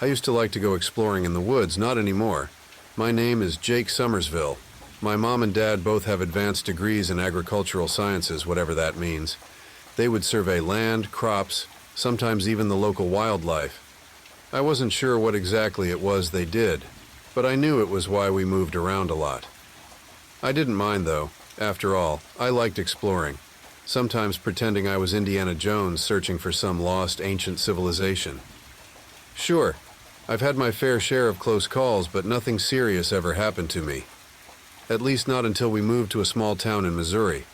I used to like to go exploring in the woods, not anymore. My name is Jake Somersville. My mom and dad both have advanced degrees in agricultural sciences, whatever that means. They would survey land, crops, sometimes even the local wildlife. I wasn't sure what exactly it was they did, but I knew it was why we moved around a lot. I didn't mind though. After all, I liked exploring, sometimes pretending I was Indiana Jones searching for some lost ancient civilization. Sure, I've had my fair share of close calls, but nothing serious ever happened to me. At least not until we moved to a small town in Missouri.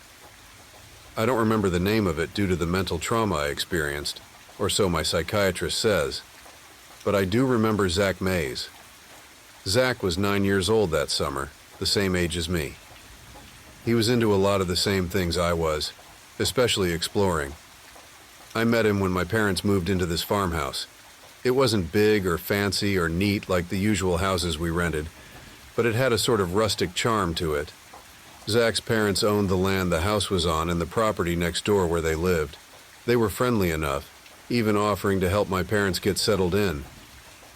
I don't remember the name of it due to the mental trauma I experienced, or so my psychiatrist says. But I do remember Zach Mays. Zach was 9 years old that summer, the same age as me. He was into a lot of the same things I was, especially exploring. I met him when my parents moved into this farmhouse. It wasn't big or fancy or neat like the usual houses we rented, but it had a sort of rustic charm to it. Zach's parents owned the land the house was on and the property next door where they lived. They were friendly enough, even offering to help my parents get settled in.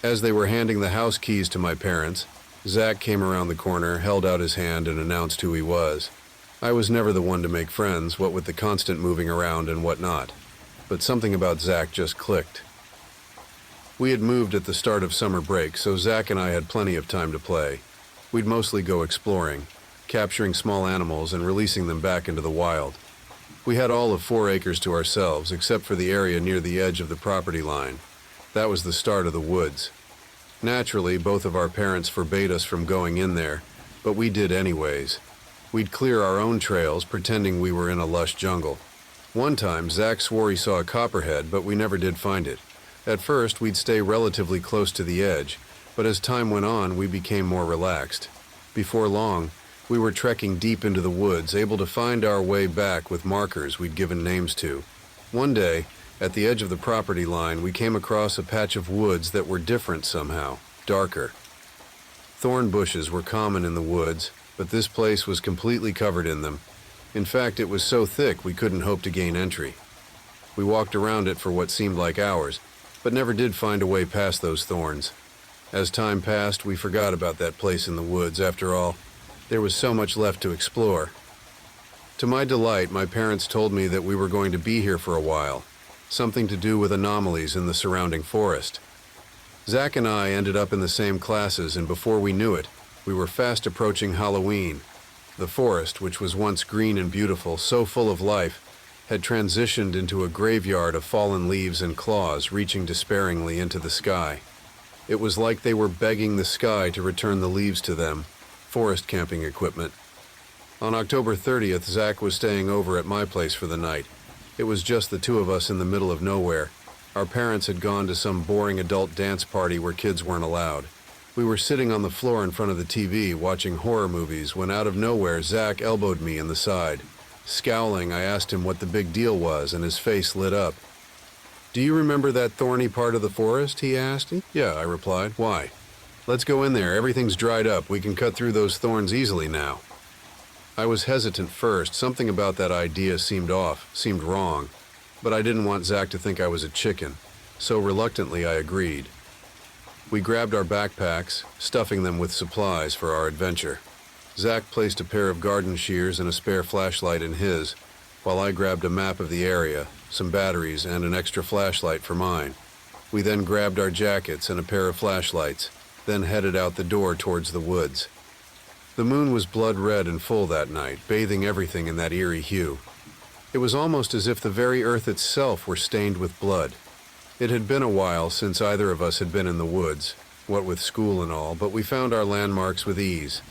As they were handing the house keys to my parents, Zach came around the corner, held out his hand, and announced who he was. I was never the one to make friends, what with the constant moving around and whatnot, but something about Zach just clicked. We had moved at the start of summer break, so Zach and I had plenty of time to play. We'd mostly go exploring, capturing small animals and releasing them back into the wild. We had all of 4 acres to ourselves, except for the area near the edge of the property line. That was the start of the woods. Naturally, both of our parents forbade us from going in there, but we did anyways. We'd clear our own trails, pretending we were in a lush jungle. One time, Zach swore he saw a copperhead, but we never did find it. At first, we'd stay relatively close to the edge, but as time went on, we became more relaxed. Before long, we were trekking deep into the woods, able to find our way back with markers we'd given names to. One day, at the edge of the property line, we came across a patch of woods that were different somehow, darker. Thorn bushes were common in the woods, but this place was completely covered in them. In fact, it was so thick we couldn't hope to gain entry. We walked around it for what seemed like hours, but never did find a way past those thorns. As time passed, we forgot about that place in the woods. After all, there was so much left to explore. To my delight, my parents told me that we were going to be here for a while, something to do with anomalies in the surrounding forest. Zach and I ended up in the same classes, and before we knew it, we were fast approaching Halloween. The forest, which was once green and beautiful, so full of life, had transitioned into a graveyard of fallen leaves and claws reaching despairingly into the sky. It was like they were begging the sky to return the leaves to them, forest camping equipment. On October 30th, Zach was staying over at my place for the night. It was just the two of us in the middle of nowhere. Our parents had gone to some boring adult dance party where kids weren't allowed. We were sitting on the floor in front of the TV watching horror movies when out of nowhere Zach elbowed me in the side. Scowling, I asked him what the big deal was, and his face lit up. "Do you remember that thorny part of the forest?" he asked. "Yeah," I replied. "Why?" "Let's go in there. Everything's dried up. We can cut through those thorns easily now." I was hesitant first. Something about that idea seemed off, seemed wrong. But I didn't want Zach to think I was a chicken, so reluctantly I agreed. We grabbed our backpacks, stuffing them with supplies for our adventure. Zach placed a pair of garden shears and a spare flashlight in his, while I grabbed a map of the area, some batteries, and an extra flashlight for mine. We then grabbed our jackets and a pair of flashlights, then headed out the door towards the woods. The moon was blood red and full that night, bathing everything in that eerie hue. It was almost as if the very earth itself were stained with blood. It had been a while since either of us had been in the woods, what with school and all, but we found our landmarks with ease.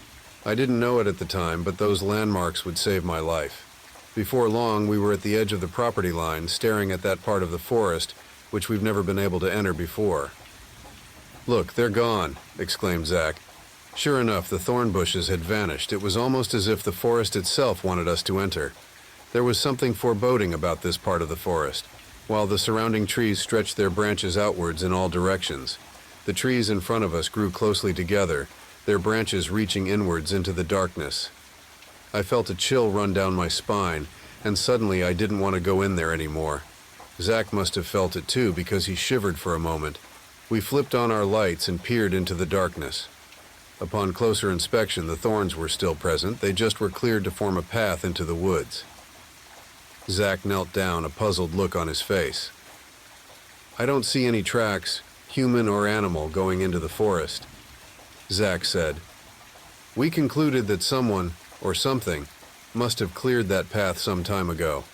I didn't know it at the time, but those landmarks would save my life. Before long, we were at the edge of the property line, staring at that part of the forest, which we've never been able to enter before. "Look, they're gone," exclaimed Zach. Sure enough, the thorn bushes had vanished. It was almost as if the forest itself wanted us to enter. There was something foreboding about this part of the forest. While the surrounding trees stretched their branches outwards in all directions, the trees in front of us grew closely together, their branches reaching inwards into the darkness. I felt a chill run down my spine, and suddenly I didn't want to go in there anymore. Zach must have felt it too, because he shivered for a moment. We flipped on our lights and peered into the darkness. Upon closer inspection, the thorns were still present. They just were cleared to form a path into the woods. Zach knelt down, a puzzled look on his face. "I don't see any tracks, human or animal, going into the forest," Zach said. "We concluded that someone, or something, must have cleared that path some time ago.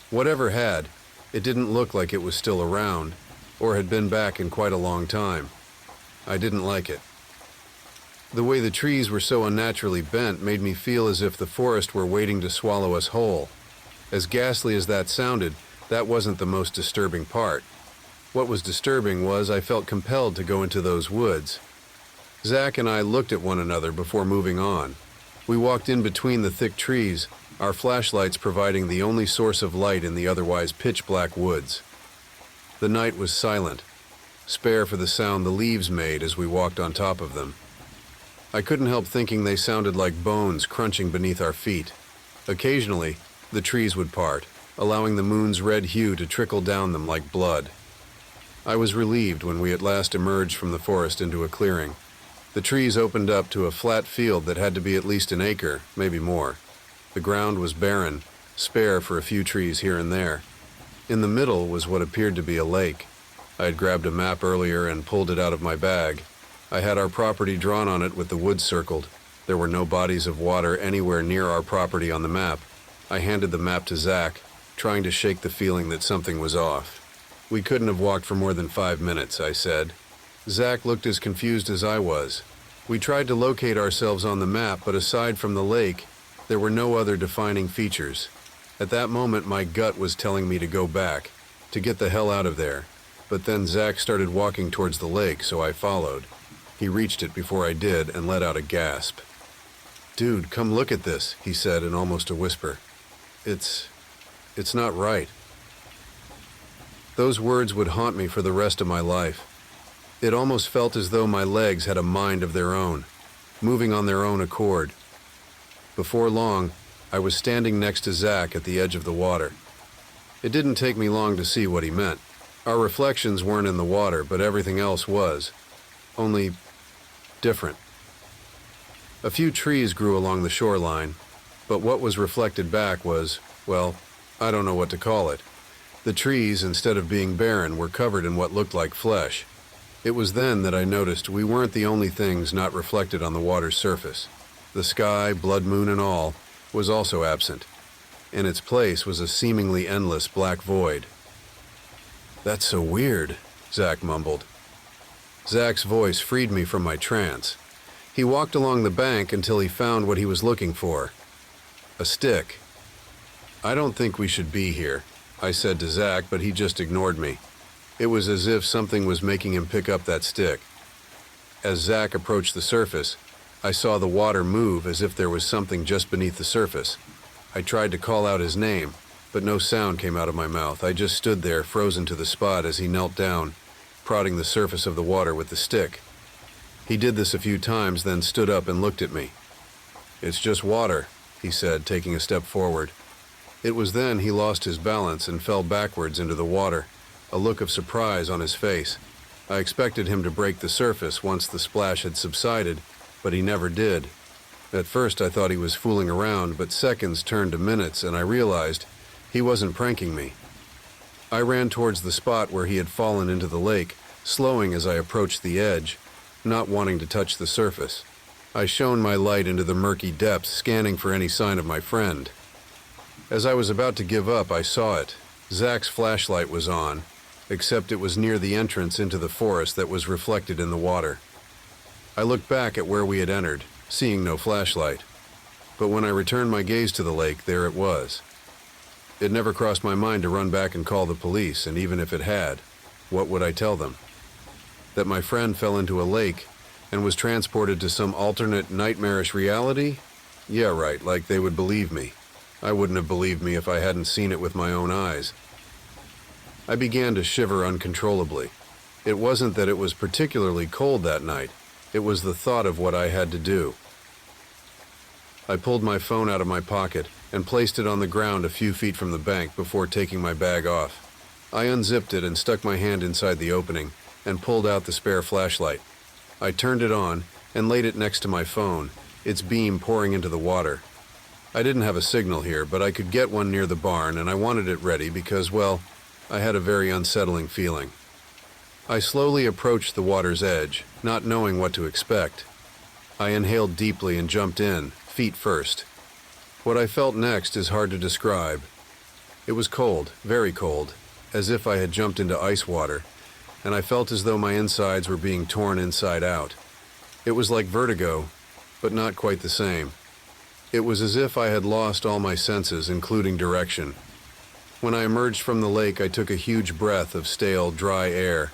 Whatever had, it didn't look like it was still around, or had been back in quite a long time. I didn't like it. The way the trees were so unnaturally bent made me feel as if the forest were waiting to swallow us whole. As ghastly as that sounded, that wasn't the most disturbing part. What was disturbing was I felt compelled to go into those woods." Zach and I looked at one another before moving on. We walked in between the thick trees, our flashlights providing the only source of light in the otherwise pitch-black woods. The night was silent, spare for the sound the leaves made as we walked on top of them. I couldn't help thinking they sounded like bones crunching beneath our feet. Occasionally, the trees would part, allowing the moon's red hue to trickle down them like blood. I was relieved when we at last emerged from the forest into a clearing. The trees opened up to a flat field that had to be at least an acre, maybe more. The ground was barren, spare for a few trees here and there. In the middle was what appeared to be a lake. I had grabbed a map earlier and pulled it out of my bag. I had our property drawn on it with the woods circled. There were no bodies of water anywhere near our property on the map. I handed the map to Zach, trying to shake the feeling that something was off. "We couldn't have walked for more than 5 minutes," I said. Zach looked as confused as I was. We tried to locate ourselves on the map, but aside from the lake, there were no other defining features. At that moment, my gut was telling me to go back, to get the hell out of there. But then Zach started walking towards the lake, so I followed. He reached it before I did and let out a gasp. "Dude, come look at this," he said in almost a whisper. It's not right." Those words would haunt me for the rest of my life. It almost felt as though my legs had a mind of their own, moving on their own accord. Before long, I was standing next to Zach at the edge of the water. It didn't take me long to see what he meant. Our reflections weren't in the water, but everything else was. Only different. A few trees grew along the shoreline, but what was reflected back was, well, I don't know what to call it. The trees, instead of being barren, were covered in what looked like flesh. It was then that I noticed we weren't the only things not reflected on the water's surface. The sky, blood moon and all, was also absent. In its place was a seemingly endless black void. "That's so weird," Zach mumbled. Zach's voice freed me from my trance. He walked along the bank until he found what he was looking for. A stick. "I don't think we should be here," I said to Zach, but he just ignored me. It was as if something was making him pick up that stick. As Zach approached the surface, I saw the water move as if there was something just beneath the surface. I tried to call out his name, but no sound came out of my mouth. I just stood there, frozen to the spot as he knelt down, prodding the surface of the water with the stick. He did this a few times, then stood up and looked at me. "It's just water," he said, taking a step forward. It was then he lost his balance and fell backwards into the water, a look of surprise on his face. I expected him to break the surface once the splash had subsided, but he never did. At first I thought he was fooling around, but seconds turned to minutes and I realized he wasn't pranking me. I ran towards the spot where he had fallen into the lake, slowing as I approached the edge, not wanting to touch the surface. I shone my light into the murky depths, scanning for any sign of my friend. As I was about to give up, I saw it. Zach's flashlight was on, except it was near the entrance into the forest that was reflected in the water. I looked back at where we had entered, seeing no flashlight. But when I returned my gaze to the lake, there it was. It never crossed my mind to run back and call the police, and even if it had, what would I tell them? That my friend fell into a lake and was transported to some alternate nightmarish reality? Yeah, right, like they would believe me. I wouldn't have believed me if I hadn't seen it with my own eyes. I began to shiver uncontrollably. It wasn't that it was particularly cold that night. It was the thought of what I had to do. I pulled my phone out of my pocket and placed it on the ground a few feet from the bank before taking my bag off. I unzipped it and stuck my hand inside the opening, and pulled out the spare flashlight. I turned it on and laid it next to my phone, its beam pouring into the water. I didn't have a signal here, but I could get one near the barn, and I wanted it ready because, well, I had a very unsettling feeling. I slowly approached the water's edge, not knowing what to expect. I inhaled deeply and jumped in, feet first. What I felt next is hard to describe. It was cold, very cold, as if I had jumped into ice water, and I felt as though my insides were being torn inside out. It was like vertigo, but not quite the same. It was as if I had lost all my senses, including direction. When I emerged from the lake, I took a huge breath of stale, dry air.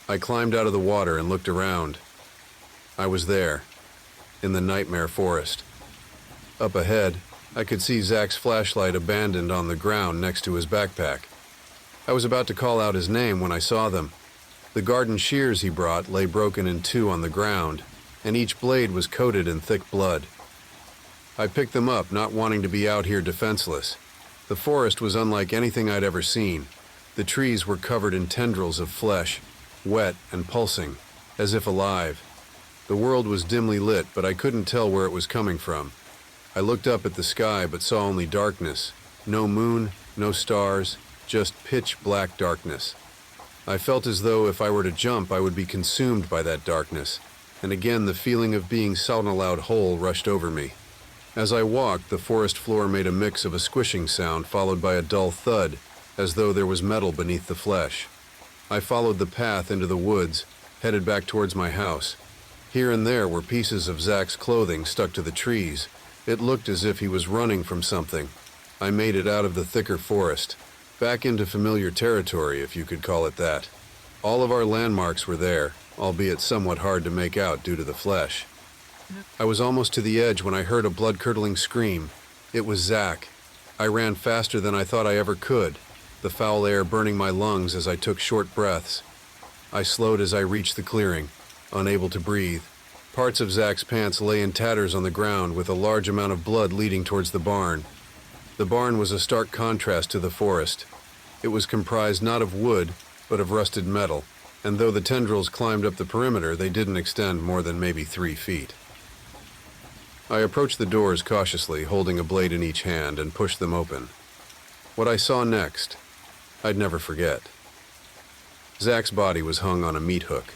I climbed out of the water and looked around. I was there, in the nightmare forest. Up ahead, I could see Zach's flashlight abandoned on the ground next to his backpack. I was about to call out his name when I saw them. The garden shears he brought lay broken in two on the ground, and each blade was coated in thick blood. I picked them up, not wanting to be out here defenseless. The forest was unlike anything I'd ever seen. The trees were covered in tendrils of flesh, wet and pulsing, as if alive. The world was dimly lit, but I couldn't tell where it was coming from. I looked up at the sky but saw only darkness. No moon, no stars, just pitch black darkness. I felt as though if I were to jump, I would be consumed by that darkness, and again the feeling of being sawn aloud whole rushed over me. As I walked, the forest floor made a mix of a squishing sound followed by a dull thud, as though there was metal beneath the flesh. I followed the path into the woods, headed back towards my house. Here and there were pieces of Zach's clothing stuck to the trees. It looked as if he was running from something. I made it out of the thicker forest, back into familiar territory, if you could call it that. All of our landmarks were there, albeit somewhat hard to make out due to the flesh. I was almost to the edge when I heard a blood-curdling scream. It was Zach. I ran faster than I thought I ever could, the foul air burning my lungs as I took short breaths. I slowed as I reached the clearing, unable to breathe. Parts of Zach's pants lay in tatters on the ground with a large amount of blood leading towards the barn. The barn was a stark contrast to the forest. It was comprised not of wood, but of rusted metal, and though the tendrils climbed up the perimeter, they didn't extend more than maybe 3 feet. I approached the doors cautiously, holding a blade in each hand, and pushed them open. What I saw next, I'd never forget. Zach's body was hung on a meat hook,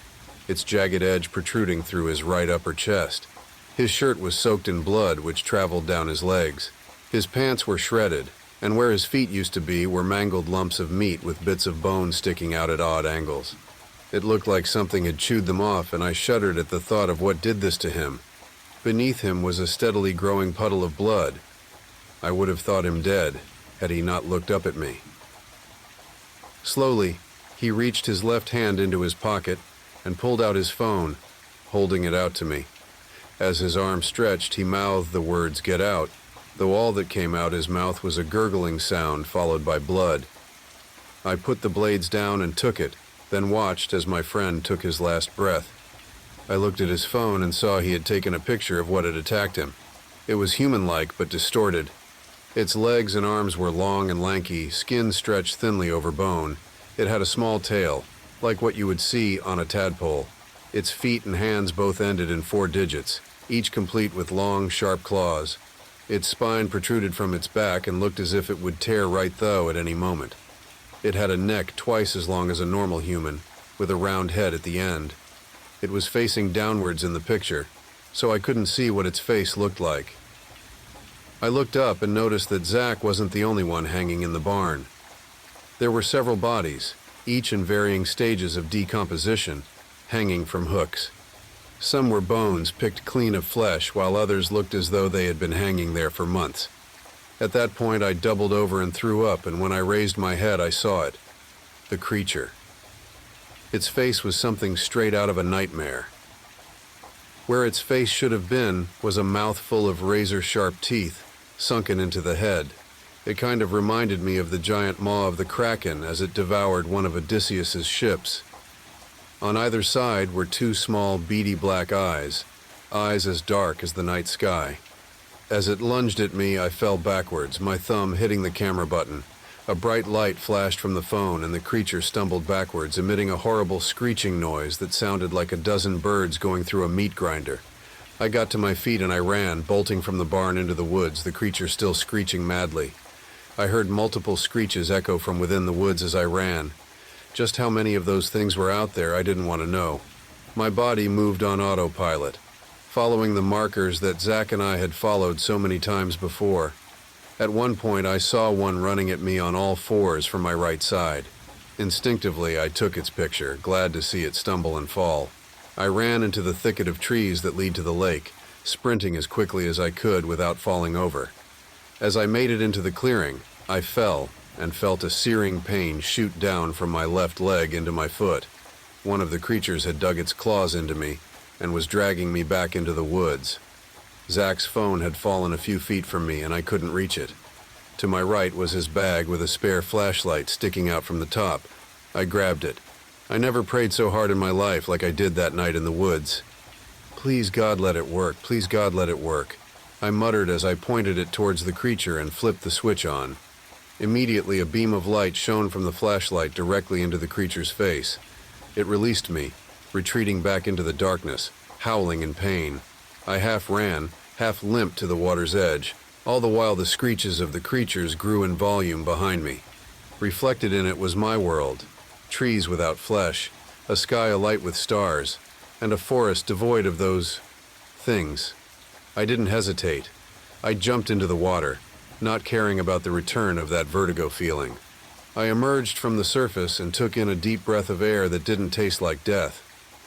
its jagged edge protruding through his right upper chest. His shirt was soaked in blood, which traveled down his legs. His pants were shredded, and where his feet used to be were mangled lumps of meat with bits of bone sticking out at odd angles. It looked like something had chewed them off, and I shuddered at the thought of what did this to him. Beneath him was a steadily growing puddle of blood. I would have thought him dead, had he not looked up at me. Slowly, he reached his left hand into his pocket and pulled out his phone, holding it out to me. As his arm stretched, he mouthed the words, "Get out," though all that came out his mouth was a gurgling sound followed by blood. I put the blades down and took it, then watched as my friend took his last breath. I looked at his phone and saw he had taken a picture of what had attacked him. It was human-like but distorted. Its legs and arms were long and lanky, skin stretched thinly over bone. It had a small tail, like what you would see on a tadpole. Its feet and hands both ended in 4 digits, each complete with long, sharp claws. Its spine protruded from its back and looked as if it would tear right through at any moment. It had a neck twice as long as a normal human, with a round head at the end. It was facing downwards in the picture, so I couldn't see what its face looked like. I looked up and noticed that Zach wasn't the only one hanging in the barn. There were several bodies, each in varying stages of decomposition, hanging from hooks. Some were bones picked clean of flesh, while others looked as though they had been hanging there for months. At that point, I doubled over and threw up, and when I raised my head, I saw it. The creature. Its face was something straight out of a nightmare. Where its face should have been was a mouth full of razor-sharp teeth, sunken into the head. It kind of reminded me of the giant maw of the Kraken as it devoured one of Odysseus's ships. On either side were 2 small, beady black eyes as dark as the night sky. As it lunged at me, I fell backwards, my thumb hitting the camera button. A bright light flashed from the phone and the creature stumbled backwards, emitting a horrible screeching noise that sounded like a dozen birds going through a meat grinder. I got to my feet and I ran, bolting from the barn into the woods, the creature still screeching madly. I heard multiple screeches echo from within the woods as I ran. Just how many of those things were out there, I didn't want to know. My body moved on autopilot, following the markers that Zach and I had followed so many times before. At one point, I saw one running at me on all fours from my right side. Instinctively, I took its picture, glad to see it stumble and fall. I ran into the thicket of trees that lead to the lake, sprinting as quickly as I could without falling over. As I made it into the clearing, I fell and felt a searing pain shoot down from my left leg into my foot. One of the creatures had dug its claws into me and was dragging me back into the woods. Zach's phone had fallen a few feet from me and I couldn't reach it. To my right was his bag with a spare flashlight sticking out from the top. I grabbed it. I never prayed so hard in my life like I did that night in the woods. Please God, let it work. Please God, let it work. I muttered as I pointed it towards the creature and flipped the switch on. Immediately, a beam of light shone from the flashlight directly into the creature's face. It released me, retreating back into the darkness, howling in pain. I half ran, half limped to the water's edge, all the while the screeches of the creatures grew in volume behind me. Reflected in it was my world. Trees without flesh, a sky alight with stars, and a forest devoid of those things. I didn't hesitate. I jumped into the water, not caring about the return of that vertigo feeling. I emerged from the surface and took in a deep breath of air that didn't taste like death.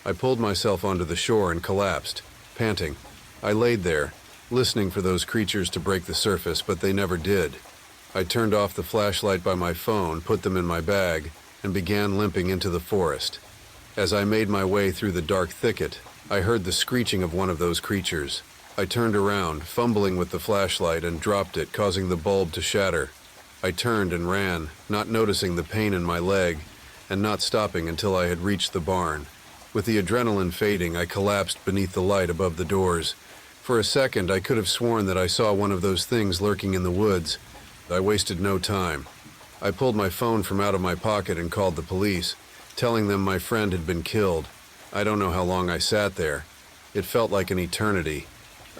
I pulled myself onto the shore and collapsed, panting. I laid there, listening for those creatures to break the surface, but they never did. I turned off the flashlight by my phone, put them in my bag, and began limping into the forest. As I made my way through the dark thicket, I heard the screeching of one of those creatures. I turned around, fumbling with the flashlight, and dropped it, causing the bulb to shatter. I turned and ran, not noticing the pain in my leg, and not stopping until I had reached the barn. With the adrenaline fading, I collapsed beneath the light above the doors. For a second, I could have sworn that I saw one of those things lurking in the woods. I wasted no time. I pulled my phone from out of my pocket and called the police, telling them my friend had been killed. I don't know how long I sat there. It felt like an eternity.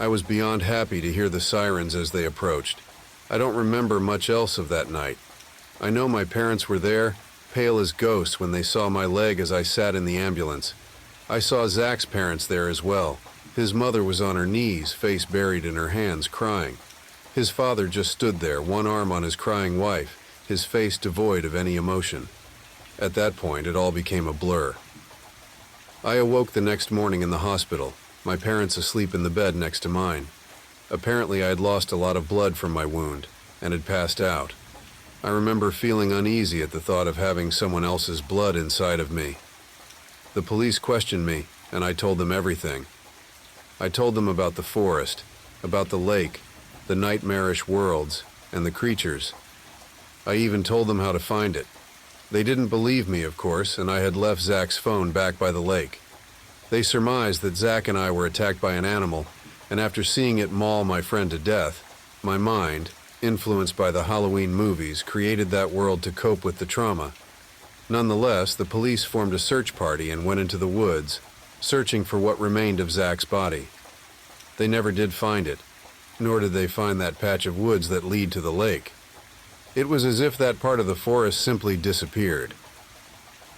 I was beyond happy to hear the sirens as they approached. I don't remember much else of that night. I know my parents were there, pale as ghosts, when they saw my leg as I sat in the ambulance. I saw Zach's parents there as well. His mother was on her knees, face buried in her hands, crying. His father just stood there, one arm on his crying wife, his face devoid of any emotion. At that point, it all became a blur. I awoke the next morning in the hospital, my parents asleep in the bed next to mine. Apparently, I had lost a lot of blood from my wound and had passed out. I remember feeling uneasy at the thought of having someone else's blood inside of me. The police questioned me, and I told them everything. I told them about the forest, about the lake, the nightmarish worlds, and the creatures. I even told them how to find it. They didn't believe me, of course, and I had left Zach's phone back by the lake. They surmised that Zach and I were attacked by an animal, and after seeing it maul my friend to death, my mind, influenced by the Halloween movies, created that world to cope with the trauma. Nonetheless, the police formed a search party and went into the woods, searching for what remained of Zach's body. They never did find it, nor did they find that patch of woods that lead to the lake. It was as if that part of the forest simply disappeared.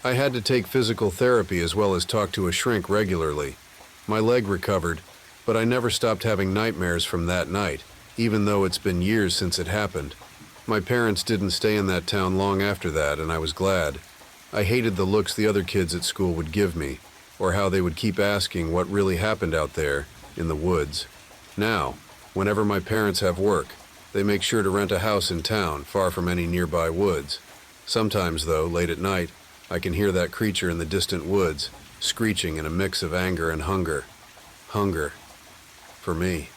I had to take physical therapy as well as talk to a shrink regularly. My leg recovered, but I never stopped having nightmares from that night, even though it's been years since it happened. My parents didn't stay in that town long after that, and I was glad. I hated the looks the other kids at school would give me, or how they would keep asking what really happened out there in the woods. Now, whenever my parents have work, they make sure to rent a house in town, far from any nearby woods. Sometimes, though, late at night, I can hear that creature in the distant woods, screeching in a mix of anger and hunger. Hunger. For me.